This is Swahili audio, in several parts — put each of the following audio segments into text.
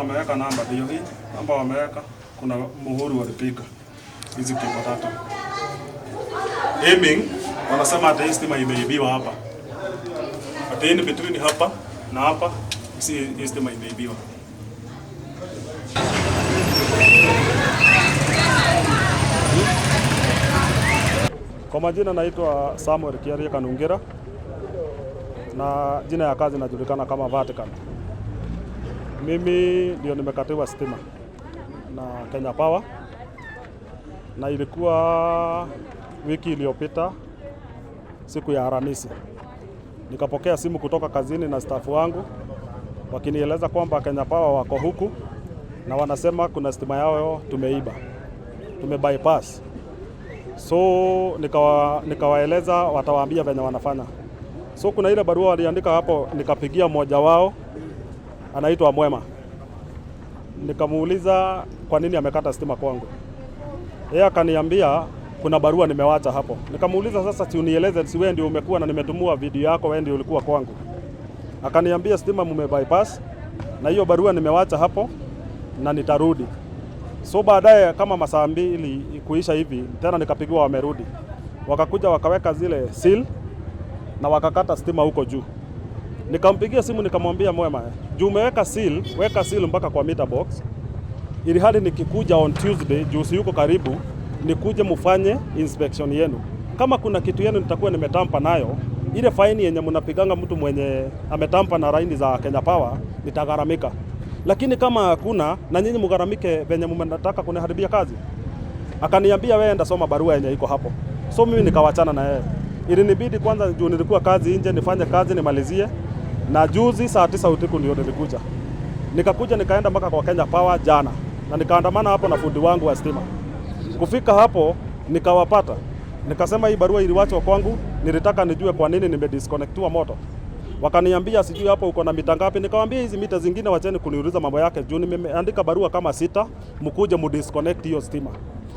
wameweka namba ndio hii. Namba wameweka, kuna muhuri walipiga. Hizi kebo tatu. Aiming wanasema ati stima imeibiwa hapa. Ati in between hapa na hapa si stima imeibiwa. Kwa majina naitwa Samuel Kiaria Kanungira na jina ya kazi najulikana kama Vatican. Mimi ndio nimekatiwa stima na Kenya Power na ilikuwa wiki iliyopita siku ya Alhamisi. Nikapokea simu kutoka kazini na staff wangu wakinieleza kwamba Kenya Power wako huku na wanasema kuna stima yao tumeiba. Bypass. So nikawaeleza watawaambia venye wanafanya. So kuna ile barua waliandika hapo, nikapigia mmoja wao anaitwa Mwema. Nikamuuliza kwa nini amekata stima kwangu. Yeye akaniambia kuna barua nimewacha hapo. Nikamuuliza sasa si unieleze, si wewe ndio umekuwa na nimetumua video yako, wewe ndio ulikuwa kwangu. Akaniambia stima bypass na hiyo barua nimewacha hapo na nitarudi. So baadaye kama masaa 2 kuisha hivi tena nikapigiwa wamerudi. Wakakuja wakaweka zile seal na wakakata stima huko juu. Nikampigia simu nikamwambia Mwema, juu umeweka seal, weka seal mpaka kwa meter box. Ili hadi nikikuja on Tuesday, juu si yuko karibu, nikuje mufanye inspection yenu. Kama kuna kitu yenu nitakuwa nimetampa nayo, ile faini yenye mnapiganga mtu mwenye ametampa na laini za Kenya Power, nitagharamika. Lakini kama hakuna na nyinyi mgaramike venye mnataka kuniharibia kazi. Akaniambia wewe enda soma barua yenye iko hapo. So mimi nikawachana na yeye. Ilinibidi kwanza juu nilikuwa kazi nje nifanye kazi nimalizie, na juzi saa 9 usiku ndio nilikuja. Nikakuja nikaenda mpaka kwa Kenya Power jana na nikaandamana hapo na fundi wangu wa stima. Kufika hapo nikawapata. Nikasema hii barua iliwachwa kwangu, nilitaka nijue kwa nini nimedisconnectiwa moto. Wakaniambia sijui hapo uko na mita ngapi. Nikamwambia hizi mita zingine wacheni kuniuliza mambo yake. Juu nimeandika barua kama 6, mkuje mudisconnect hiyo stima.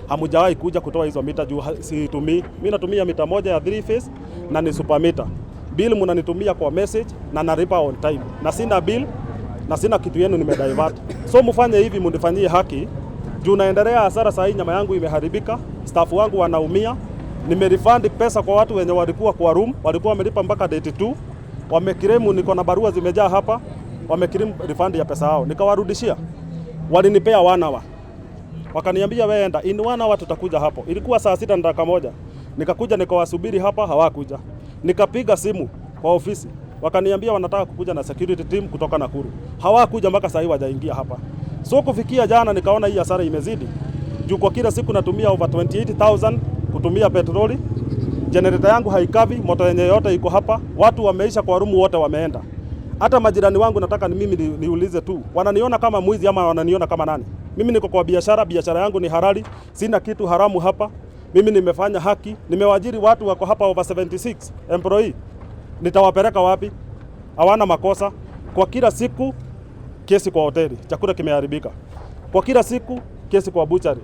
Hamujawahi kuja kutoa hizo mita juu situmii. Mimi natumia mita moja ya 3 phase na ni super meter. Bill mnanitumia kwa message na nalipa on time. Na sina bill na sina kitu yenu nimedivert. So mfanye hivi mnifanyie haki. Juu naendelea hasara saa hii, nyama yangu imeharibika, staff wangu wanaumia. Nimerefund pesa kwa watu wenye walikuwa kwa room, walikuwa wamelipa mpaka date 2. Wamekirimu, niko na barua zimejaa hapa, wamekirimu refund ya pesa yao. Nikawarudishia. Walinipea 1 hour. Wakaniambia wewe enda in 1 hour tutakuja hapo. Ilikuwa saa 6 na dakika 1. Nikakuja nikawasubiri hapa, hawakuja. Nikapiga simu kwa ofisi. Wakaniambia wanataka kukuja na security team kutoka Nakuru. Hawakuja mpaka saa hii wajaingia hapa. So kufikia jana nikaona hii hasara imezidi. Juu kwa kila siku natumia over 28,000 kutumia petroli. Generator yangu haikavi, moto yenye yote iko hapa. Watu wameisha kwa rumu, wote wameenda. Hata majirani wangu nataka ni mimi niulize tu. Wananiona kama mwizi ama wananiona kama nani? Mimi niko kwa biashara yangu ni halali, sina kitu haramu hapa. Mimi nimefanya haki, nimewajiri watu wako hapa over 76 employee. Nitawapeleka wapi? Hawana makosa. Kwa kila siku kesi kwa hoteli, chakula kimeharibika. Kwa kila siku kesi kwa butchery.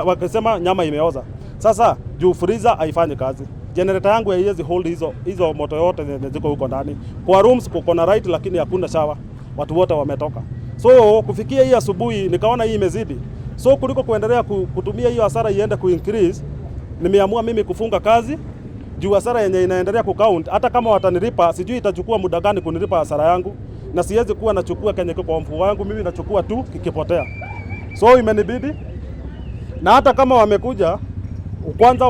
Wakisema nyama imeoza. Sasa juu freezer haifanyi kazi. Generator yangu haiwezi hold hizo moto yote ziko huko ndani. Kwa rooms kuko na right lakini hakuna shower. Watu wote wametoka. So kufikia hii asubuhi nikaona hii imezidi. So kuliko kuendelea kutumia hiyo hasara iende increase, nimeamua mimi kufunga kazi. Juu hasara yenye inaendelea count, hata kama watanilipa sijui itachukua muda gani kunilipa hasara yangu, na siwezi kuwa nachukua kenye kwa mfuko wangu, mimi nachukua tu kikipotea. So imenibidi, na hata kama wamekuja kwanza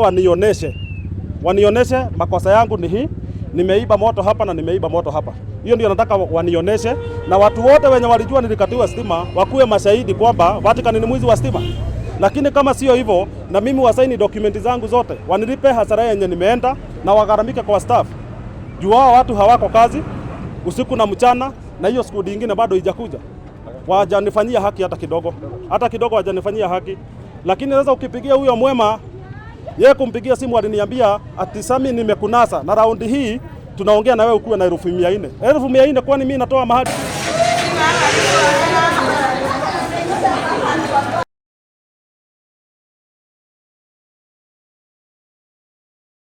wanioneshe makosa yangu ni hii, nimeiba moto hapa na nimeiba moto hapa. Hiyo ndio nataka wanioneshe, na watu wote wenye walijua nilikatiwa stima wakuwe mashahidi kwamba Vatican ni mwizi wa stima. Lakini kama sio hivyo, na mimi wasaini dokumenti zangu zote, wanilipe hasara yenye nimeenda na wagharamike kwa staff. Juu hao watu hawako kazi usiku na mchana, na hiyo siku nyingine bado haijakuja. Wajanifanyia haki hata kidogo wajanifanyia haki. Lakini sasa ukipigia huyo Mwema, yeye kumpigia simu aliniambia ati Sami nimekunasa na raundi hii tunaongea na wewe ukuwe na 1400. 1400 kwani mimi natoa mahali?